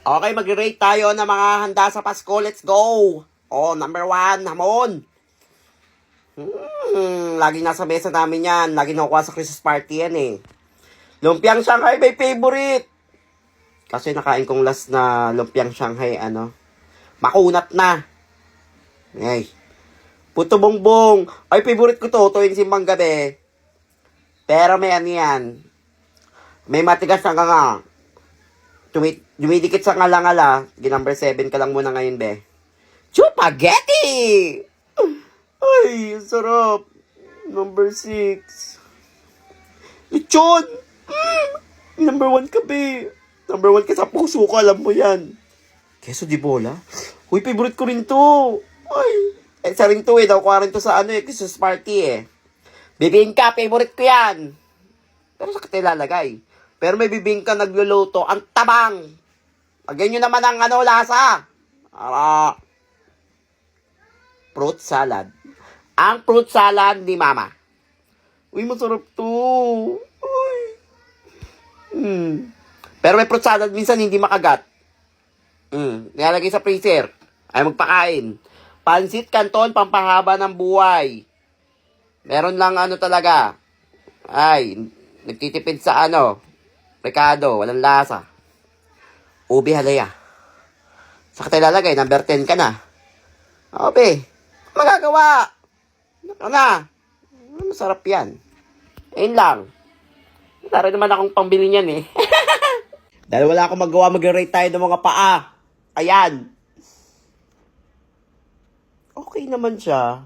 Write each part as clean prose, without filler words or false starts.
Okay, mag-rate tayo ng mga handa sa Pasko. Let's go! Oh, number 1, hamon. Laging nasa mesa namin yan. Laging nakukuha sa Christmas party yan eh. Lumpiang Shanghai, may favorite. Kasi nakain kong last na lumpiang Shanghai, makunat na. Ay. Puto bongbong. Ay, favorite ko to. Tuwing simbang gabi. Pero may yan. May matigas na nga. Dumidikit sa ngala-ngala. Number 7 ka lang muna ngayon, be. Spaghetti! Ay, sarap. Number 6. Lechon! Number 1 ka, be. Number 1 ka sa puso ko, alam mo yan. Queso di bola? Uy, favorite ko rin to. Ay. Isa rin to nakuha rin to sa Christmas party eh. Bibingka, favorite ko yan. Pero sa katilalagay. Pero may bibingka nagluluto, ang tabang. Lagyan nyo naman ang lasa. Fruit salad. Ang fruit salad ni Mama. Uy, masarap to. Uy. Pero may fruit salad minsan hindi makagat. Nilalagay sa freezer. Ay magpakain. Pansit Canton, pampahaba ng buhay. Meron lang talaga. Ay, nagtitipid sa Ricardo, walang lasa. Ubi halaya. Sa katilalagay, number 10 ka na. Obe, magagawa. Masarap yan. Ayun lang. Wala rin naman akong pambili niyan eh. Dahil wala akong magawa, mag-rate tayo ng mga paa. Ayan. Okay naman siya.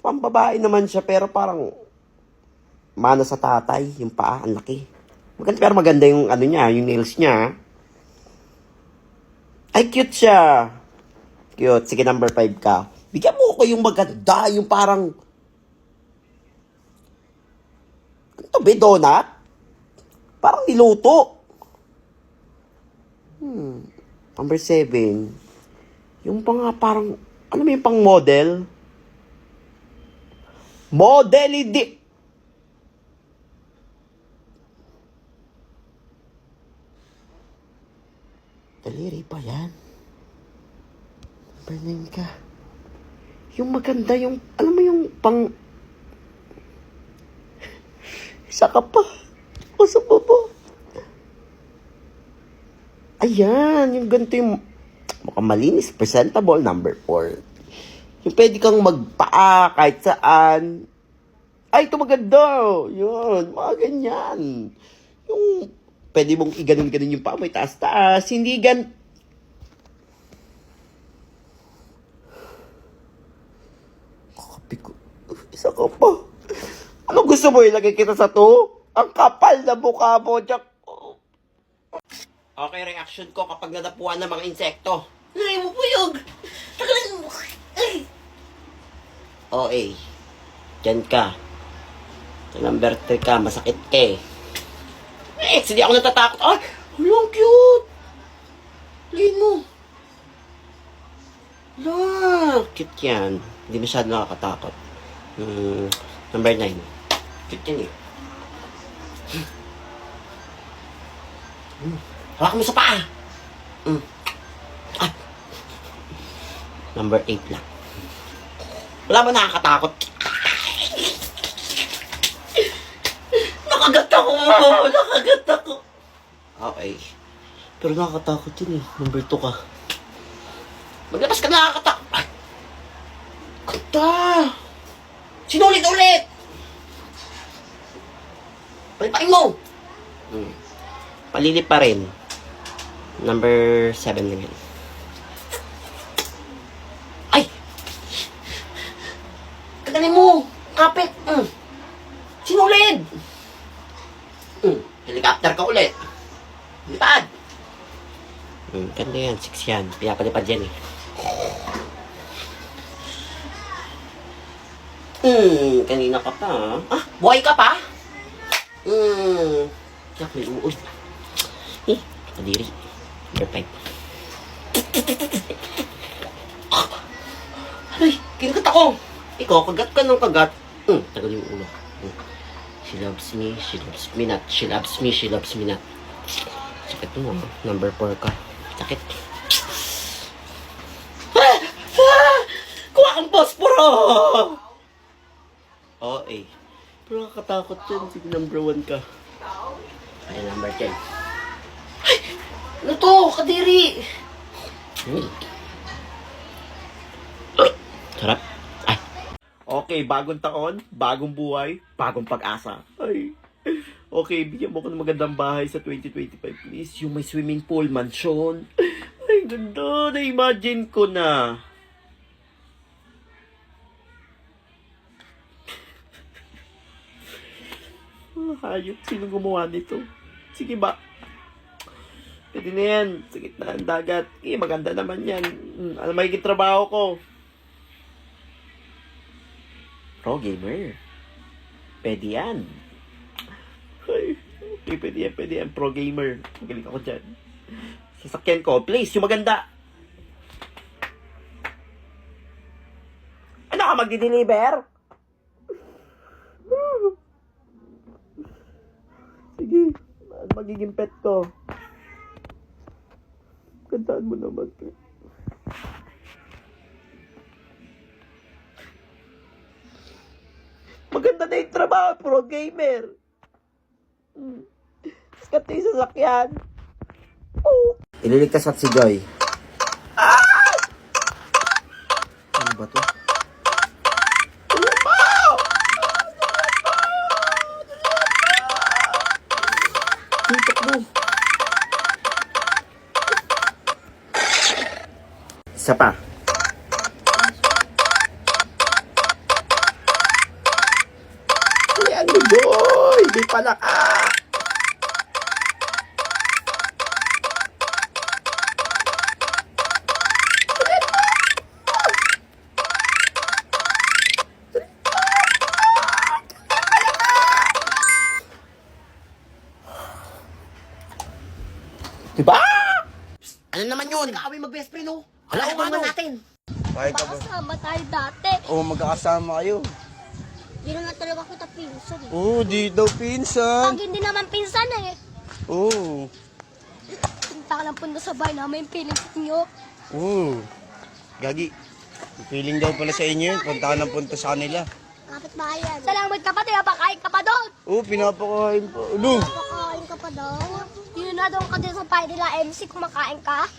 Pambabae naman siya, pero parang mana sa tatay, yung paa, ang laki. Maganda, pero maganda yung niya, yung nails niya. Ay, cute siya. Cute. Sige, number 5 ka. Bigyan mo ko yung maganda, yung parang ito ba, donut? Parang niluto. Number 7. Yung parang, mo yung pang model? Model, hindi. Daliri pa yan. Number 9 ka. Yung maganda, yung, mo yung pang isa ka pa. O sa baba. Ayan, yung ganito yung mukhang malinis, presentable, number 4. Yung pwede kang magpaa kahit saan. Ay, ito maganda. Yun, mga ganyan. Yung pwede mong iganon-ganon yung paa mo, taas-taas. Hindi Kapi ko. Isa ka pa. Ano gusto mo, ilagay kita sa to? Ang kapal na mukha mo, Jack. Okay, reaction ko kapag nadapuan ng mga insekto. Ay, mo puyog. Tagalan mo. Ay. Okay. Diyan ka. Sa number 3 ka, masakit ka eh. Hindi ako natatakot. Ay, ang cute. Lagay mo. Cute yan. Hindi masyado nakakatakot. Number 9. Cute yan eh. Hawak mo sa paa. Number 8 lang. Wala ba nakakatakot? Nakagat ako. Nakagat ako. Okay. Pero nakakatakot yun eh. Number 2 ka. Maglabas ka, nakakatakot. Ay! Kata! Sinulit-ulit. Palipain mo! Palilip pa rin. Number 7 lang yan. Ay! Tagalin mo. Kapit. Sinulid. Helicopter ka ulit. Lipad! Ganda yan. 6 yan. Pinapalipad yan eh. Kanina ka pa ha? Buhay ka pa? Yak, may uod. Kadiri. Number 5. Ay, kinagat ako. Ikaw, kagat ka ng kagat. Tagal yung ulo. She loves me not. She loves me not. Sakit mo. Number 4 ka. Sakit. Kuha ang posporo! Oo eh. Pero nakakatakot yun. Sige, number 1 ka. Ay, number 10. Ay! Ano to? Kadiri! Sarap. Ay. Okay, bagong taon, bagong buhay, bagong pag-asa. Ay. Okay, bigyan mo ko ng magandang bahay sa 2025, please. Yung may swimming pool, mansion. Ay, ganda. Na-imagine ko na. Hayop, sino gumawa nito? Sige ba? Pwede na yan. Sa gitna ng dagat. Maganda naman yan. Ano magiging trabaho ko? Pro gamer. Pwede yan. Ay, okay, pwede yan. Pro gamer. Magaling ako dyan. Sasakyan ko. Please, yung maganda. Ano ka magdi-deliver? Sige. Ano magiging pet ko? Kantaan mo naman. Maganda na yung trabaho, pro gamer. Sikat na yung sasakyan. Oh. Ililigtas at si Joy. Ah! Ano ba to? Tutok mo. Isa pa. Ayan mo, boy! Di pala ka! Diba? Ano naman yun? Nag-aaway mag-best friend, oh. Hala, naman natin. Magkakasama tayo dati. Oo, magkakasama kayo. Hindi naman talaga kita pinsan eh. Oo, di daw pinsan. Pag hindi naman pinsan eh. Oo. Punta ka lang punta sa bahay namin, piling nyo. Oo. Gagi. Feeling daw pala sa inyo yun. Punta ka ng punta sa kanila. Kapit bahay yan. Salamat ka pa, pakain ka pa doon. Oo, pinapakain pa. Ano? Pakain ka pa doon. Yun na doon ka din sa bahay nila MC, kumakain ka.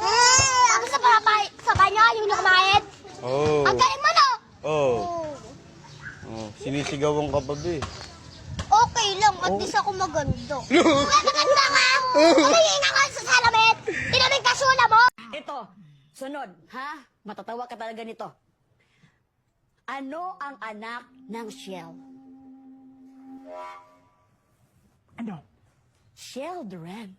Tapos sa bahay nyo, yung kumain. Oo. Ang galing mo no? Oo. Oo. Sinisigawan ka pa ba eh. Okay lang, at least ako maganda. Maganda ka! Tumingin ako sa salamin! Tinaming kasula mo! Ito, sunod, ha? Matatawa ka talaga nito. Ano ang anak ng shell? Ano? Children.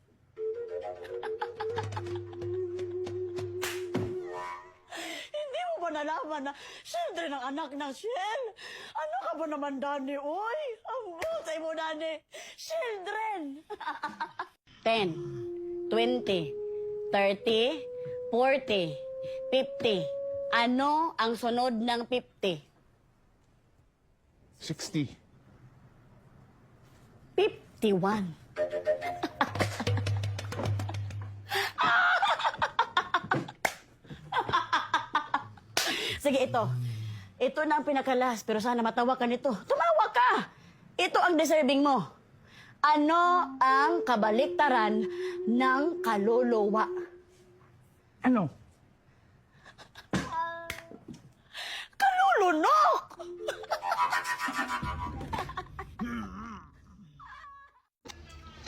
Hindi mo ba nalaman na children ang anak ng shell? Ano ka ba naman, Dani? Uy, ang butay mo, Dani. Children. 10, 20, 30, 40, 50. Ano ang sunod ng 50? 60. 51. Sige, ito. Ito na ang pinakalas, pero sana matawa ka nito. Tumawa ka! Ito ang deserving mo. Ano ang kabaliktaran ng kaluluwa? Ano? Kalulunok!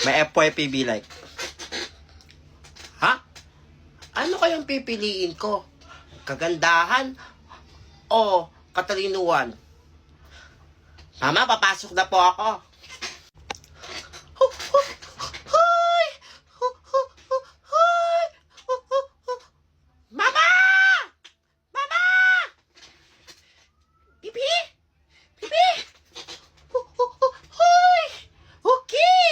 May FYP be like. Ha? Ano kayang pipiliin ko? Kagandahan o katalinuhan? Mama, papasok na po ako. Hoy! Mama! Mama! Pipi! Pipi! Hoy! Okay!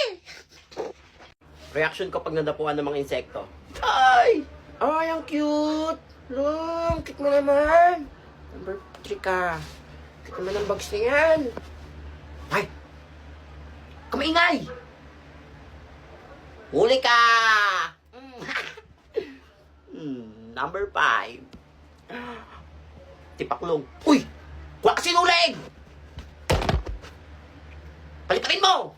Reaction ko pag nadapuan ng mga insekto. Ay! Ay, ang cute! Long, cute mo naman. Number 3 ka. Cute naman ang bags na yan. Ay! Kamaingay! Huli ka! Number 5. Tipaklong. Uy! Kuha ka sinulig! Palipatin mo!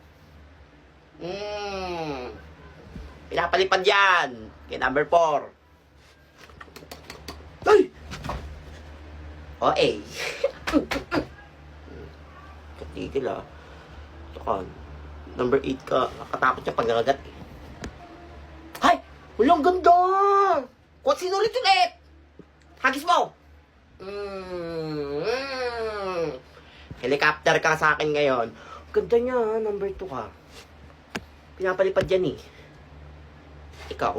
Pinapalipad yan. Kay number 4. Ay! O-A. Katigil ah. Tsaka, number 8 ka. Nakatakot siya pag nakagat eh. Ay! Walang ganda! Kuha sinulit ulit! Hagis mo! Helicopter ka sa akin ngayon. Ganda niya, number 2 ka. Pinapalipad yan eh. Ikaw.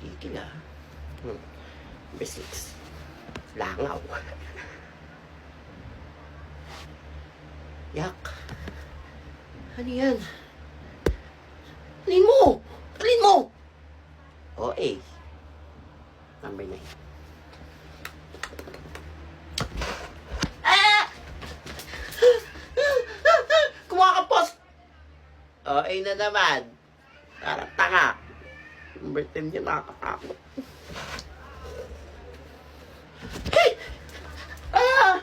Tigil ah. Number 6. Langaw. Yak. Ano yan? Alin mo! Alin mo! O-A. Number 9. Ah! Kumakapos! O-A na naman. Parang tanga. Number 10 yun, nakakatakot. Hey! Ah!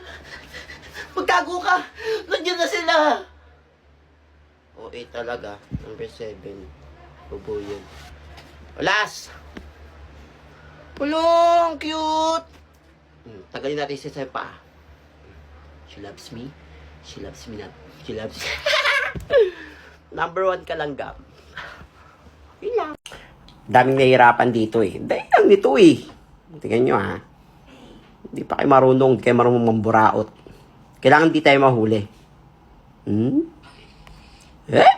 Magtago ka! Nandiyan na sila! O-A talaga. Number 7. Bubo yun. Ulas! Pulong! Cute! Tagalin natin si Sepa. She loves me. She loves me not. She loves me. Number 1 ka lang, Gab. Okay lang. Daming nahihirapan dito eh. Dahil lang nito eh. Tingnan nyo ha. Hindi pa kayo marunong. Hindi kayo marunong mamburaot. Kailangan di tayo mahuli. Eh?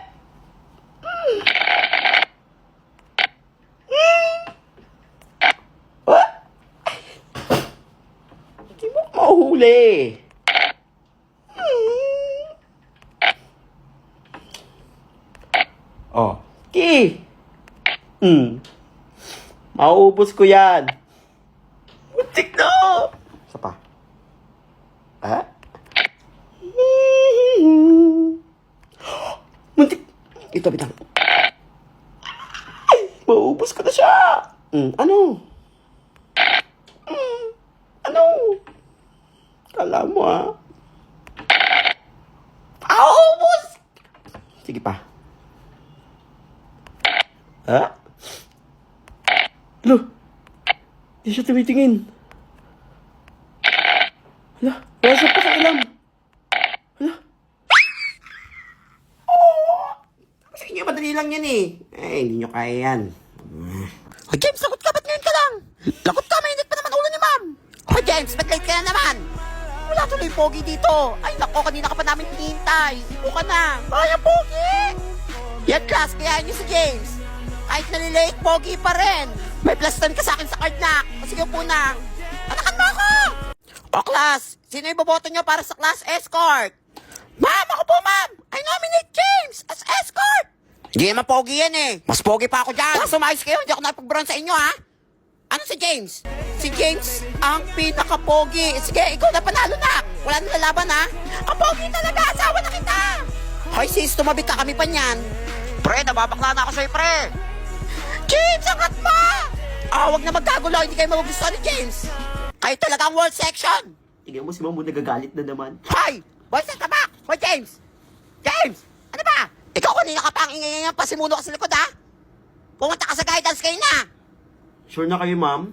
Hindi mo mahuli. Oh. Okay. Mauubos ko yan. Muntik na. Isa pa. Ah? Muntik. Ito, bitang. Ay, mauubos ko na siya. Ano? Ano? Kala mo, ah. Ubos! Sige pa. Ha? Alo, di siya tumitingin. Hala, wala siya pa sa alam. Hala. Oh! Sa inyo, madali lang yan eh. Eh, hindi nyo kaya yan. O James, lagot ka, ba't ngayon ka lang? Lagot ka, mainit pa naman ulo ni ma'am. O James, ba't late ka na naman? Wala tuloy pogi dito. Ay nako, kanina ka pa namin hinihintay. Ipo ka na. Ay, ang pogi! Yan class, kaya niyo si James. Kahit nalilate, pogi pa rin. May plus 10 ka sa akin sa card na. O sige po na. Anakan mo ako! O class, sino yung boboto nyo para sa class escort? Ma'am, ako po ma'am. I nominate James as escort. Hindi naman pogi yan eh. Mas pogi pa ako dyan. Kung sumayos kayo, hindi ako nakipag-bronze sa inyo ha. Ano si James? Si James ang pinaka-pogi. Sige, ikaw na panalo na. Wala nang lalaban ha. Ang pogi talaga, asawa na kita. Hoy sis, tumabi ka, kami pa niyan. Pre, nababakla na ako sa'yo pre. James, angat mo! Wag na magkagulo, hindi kayo magugustuhan ni James. Kayo talaga ang world section. Tingnan mo si Mamu, nagagalit na naman. Hoy! Boys and tabak! Hoy, James! James! Ano ba? Ikaw kanina ka pa ang ingay-ingay pasimuno ka sa likod, ha? Pumunta ka sa guidance kayo na! Sure na kayo, ma'am?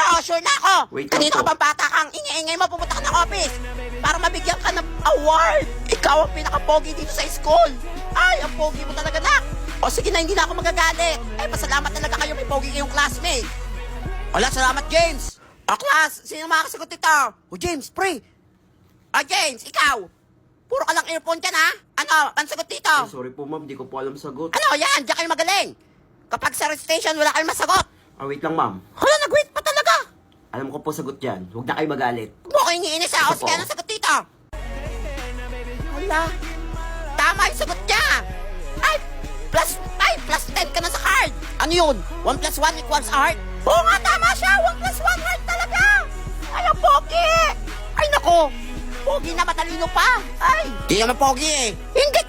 Oo, sure na ako! Wait lang Kanina po. ka pang bata kang ingay-ingay mo, pumunta ka ng office para mabigyan ka ng award! Ikaw ang pinaka-pogi dito sa school! Ay, ang pogi mo talaga, nak! O sige na, hindi na ako magagalit! Eh, pasalamat talaga kayo may pogi kayong classmate! Wala, salamat, James! O, class, sino makakasagot ito? O, James, pre! O, James, ikaw! Puro ka lang earphone dyan, ha? Ano, pansagot dito? Ay, sorry po, ma'am. Di ko po alam sagot. Ano, yan, diyan kayo magaling! Kapag sa station, wala kayong masagot! Wait lang, ma'am. Hala, nag-wait pa talaga! Alam ko po sagot dyan. Huwag na kayo magalit. Huwag mo kayo iniinis, ha? O, Ito sige, po. anong sagot dito? Hala, tama yung sagot niya! Ay, plus 10 ka na sa card! Ano yun? 1 plus 1 equals heart? Oo nga, tama siya! 1 plus 1 heart talaga! Ay, ang pogi! Ay, nako! Pogi na matalino pa! Ay! Di naman pogi eh! Hindi